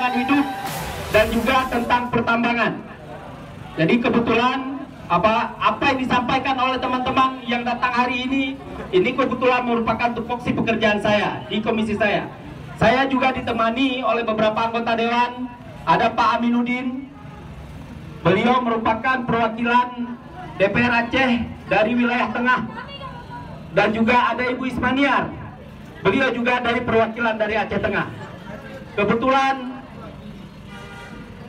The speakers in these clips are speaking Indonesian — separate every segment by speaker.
Speaker 1: lingkungan hidup dan juga tentang pertambangan. Jadi kebetulan apa yang disampaikan oleh teman-teman yang datang hari ini kebetulan merupakan tupoksi pekerjaan saya di komisi saya. Saya juga ditemani oleh beberapa anggota dewan. Ada Pak Aminuddin, beliau merupakan perwakilan DPR Aceh dari wilayah tengah. Dan juga ada Ibu Ismaniar, beliau juga dari perwakilan dari Aceh Tengah. Kebetulan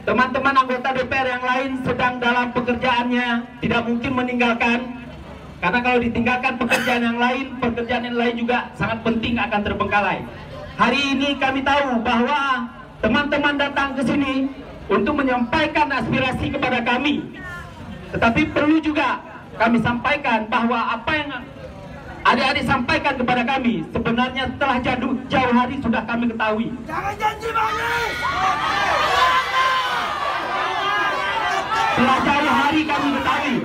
Speaker 1: teman-teman anggota DPR yang lain sedang dalam pekerjaannya, tidak mungkin meninggalkan. Karena kalau ditinggalkan pekerjaan yang lain juga sangat penting akan terbengkalai. Hari ini kami tahu bahwa teman-teman datang ke sini untuk menyampaikan aspirasi kepada kami. Tetapi perlu juga kami sampaikan bahwa apa yang adik-adik sampaikan kepada kami sebenarnya setelah jauh hari sudah kami ketahui.
Speaker 2: Jangan janji manis.
Speaker 1: Setelah jauh hari kami ketahui.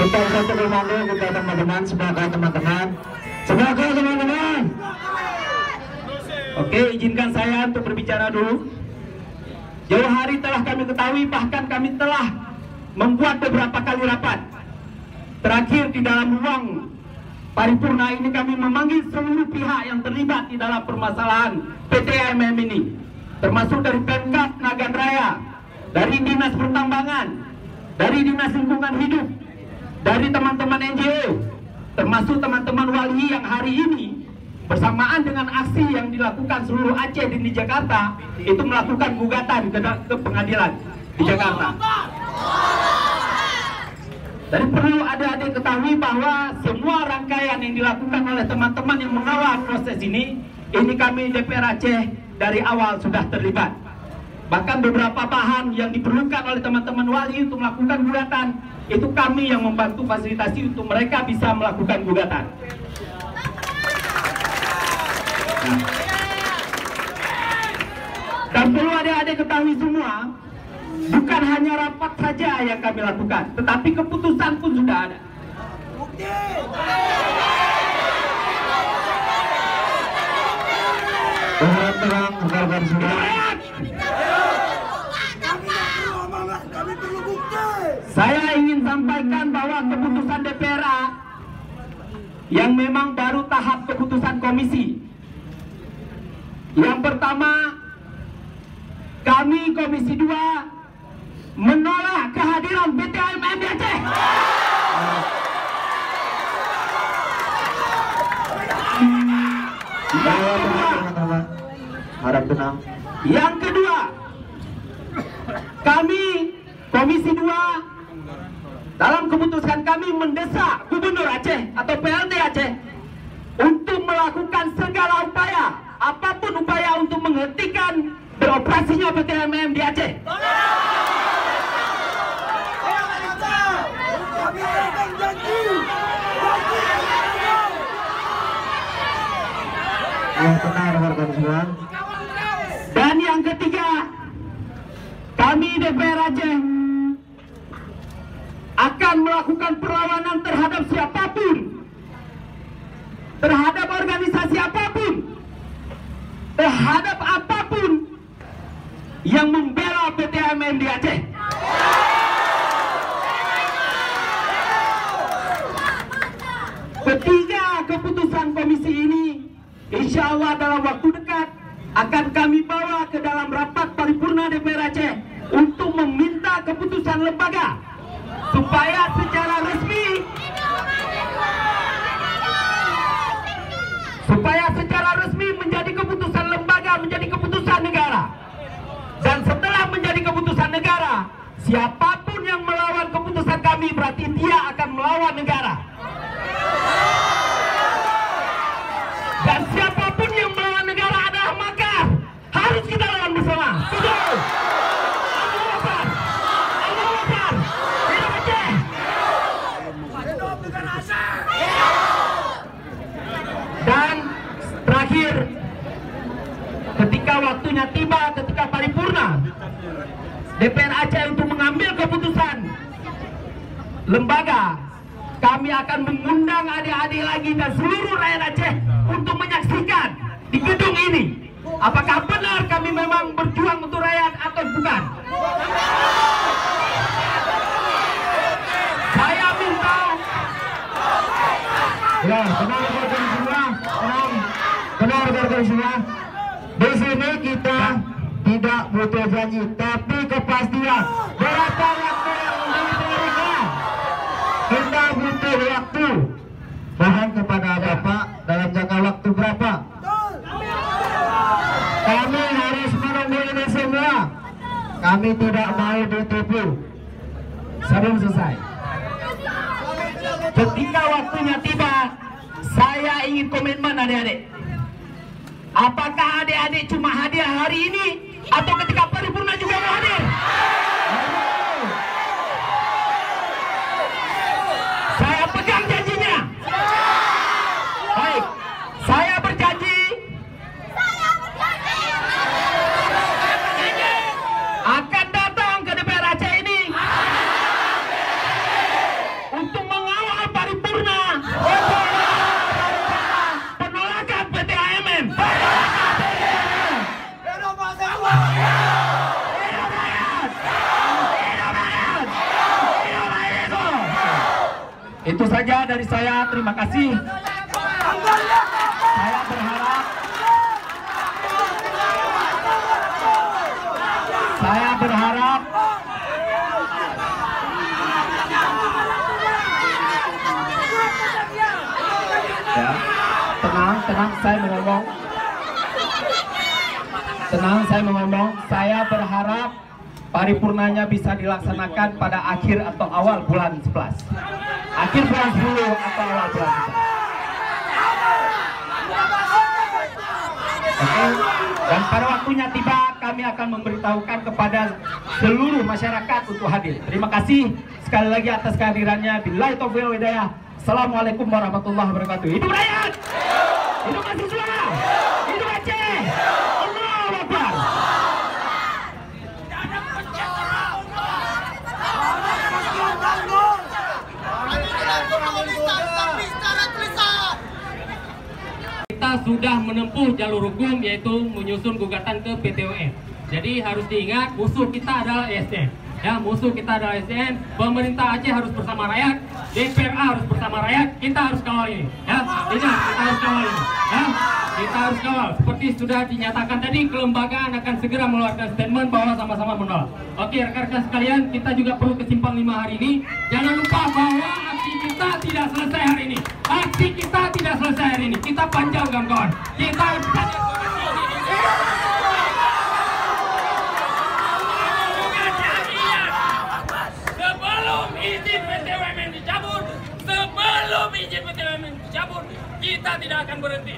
Speaker 3: Untuk satu komando kita teman-teman, semoga teman-teman.
Speaker 1: Oke, izinkan saya untuk berbicara dulu. Jauh hari telah kami ketahui, bahkan kami telah membuat beberapa kali rapat. Terakhir di dalam ruang paripurna ini kami memanggil seluruh pihak yang terlibat di dalam permasalahan PT AMM ini, termasuk dari Pemkab Nagan Raya, dari Dinas Pertambangan, dari Dinas Lingkungan Hidup, dari teman-teman NGO, termasuk teman-teman wali yang hari ini bersamaan dengan aksi yang dilakukan seluruh Aceh di Jakarta itu melakukan gugatan ke pengadilan di Jakarta. Dan perlu adik-adik ketahui bahwa semua rangkaian yang dilakukan oleh teman-teman yang mengawal proses ini kami DPR Aceh dari awal sudah terlibat. Bahkan beberapa bahan yang diperlukan oleh teman-teman wali untuk melakukan gugatan itu kami yang membantu fasilitasi untuk mereka bisa melakukan gugatan. Dan perlu adik-adik ketahui semua, bukan hanya rapat saja yang kami lakukan, tetapi keputusan pun sudah ada.
Speaker 3: Terang, rekan-rekan semua.
Speaker 1: Saya ingin sampaikan bahwa keputusan DPR yang memang baru tahap keputusan komisi. Yang pertama, kami Komisi 2 menolak kehadiran PT AMM di Aceh.
Speaker 3: Harap tenang.
Speaker 1: Yang kedua, kami Komisi 2 dalam keputusan kami mendesak Gubernur Aceh atau PLT Aceh untuk melakukan segala upaya, apapun upaya untuk menghentikan beroperasinya PT AMM di Aceh. Dan yang ketiga, kami DPR Aceh akan melakukan perlawanan terhadap siapapun, terhadap organisasi apapun, terhadap apapun yang membela PT AMM di Aceh. Ketiga keputusan komisi ini insya Allah dalam waktu dekat akan kami bawa ke dalam rapat paripurna DPR Aceh untuk meminta keputusan lembaga supaya secara resmi menjadi keputusan lembaga, menjadi keputusan negara. Dan setelah menjadi keputusan negara, siapapun yang melawan keputusan kami berarti dia akan melawan negara. Dan siapapun yang melawan negara adalah makar. Harus kita lawan bersama. Betul. Dan terakhir, ketika waktunya tiba, ketika paripurna DPR Aceh untuk mengambil keputusan lembaga, kami akan mengundang adik-adik lagi dan seluruh rakyat Aceh untuk menyaksikan di gedung ini. Apakah benar kami memang berjuang untuk rakyat atau bukan? Saya minta.
Speaker 3: Ya, tenang rekan semua, tenang rekan semua. Di sini kita tidak butuh janji, tapi kepastian. Berapa waktu yang diberikan? Kita butuh waktu. Mohon kepada Bapak dalam jangka waktu berapa? Kami harus menunggu ini semua. Kami tidak mau ditipu.
Speaker 1: Sebelum selesai. Ketika waktunya tiba, saya ingin komitmen adik-adik. Apakah adik-adik cuma hadir hari ini atau ketika paripurna juga mau hadir? Saya pegang janjinya. Baik, saya berjanji akan datang ke DPR Aceh ini untuk mengawal paripurna penolakan PT AMN. Itu saja dari saya, terima kasih. Saya berharap ya, tenang saya mengomong. Saya berharap paripurnanya bisa dilaksanakan pada akhir atau awal bulan 11. Akhir bulan 10 atau awal bulan 11. Oke. Dan pada waktunya tiba, kami akan memberitahukan kepada seluruh masyarakat untuk hadir. Terima kasih sekali lagi atas kehadirannya. Billahi taufiq wal hidayah. Assalamualaikum warahmatullahi wabarakatuh. Hidup rakyat! Hidup mahasiswa! Hidup Aceh! Allahu Akbar! Kita sudah menempuh jalur hukum, yaitu menyusun gugatan ke PT UN. Jadi harus diingat, musuh kita adalah ASN. Ya, musuh kita adalah ASN. Pemerintah Aceh harus bersama rakyat, DPR harus bersama rakyat. Kita harus kawal ini. Ya, ingat, kita harus kawal ini. Ya, kita harus kawal. Seperti sudah dinyatakan tadi, kelembagaan akan segera mengeluarkan statement bahwa sama-sama menolak. Oke, rekan-rekan sekalian, kita juga perlu ke Simpang 5 hari ini. Jangan lupa bahwa aksi kita tidak selesai hari ini. Aksi kita tidak selesai hari ini. Kita panjang, kawan-kawan. Kita harus panjang. Sebelum izin PT UMN dicabut, kita tidak akan berhenti.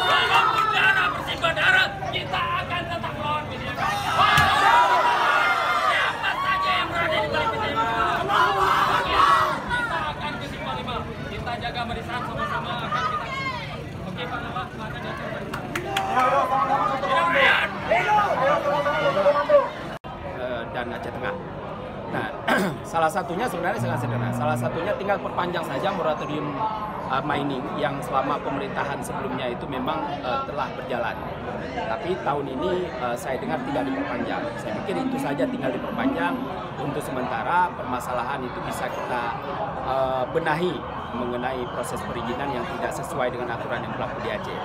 Speaker 1: Walaupun dana bersimbah darah, kita akan tetap melawan PT UMN. Siapa saja yang berada di balik PT UMN, kita akan ke Simpang 5. Kita jaga barisan sama-sama, akan kita. Oke Pak Nama, silakan datang barisan. Dan Aceh Tengah. Nah, salah satunya sebenarnya sangat sederhana. Salah satunya tinggal perpanjang saja moratorium mining yang selama pemerintahan sebelumnya itu memang telah berjalan. Tapi tahun ini saya dengar tidak diperpanjang. Saya pikir itu saja tinggal diperpanjang untuk sementara. Permasalahan itu bisa kita benahi mengenai proses perizinan yang tidak sesuai dengan aturan yang berlaku di Aceh.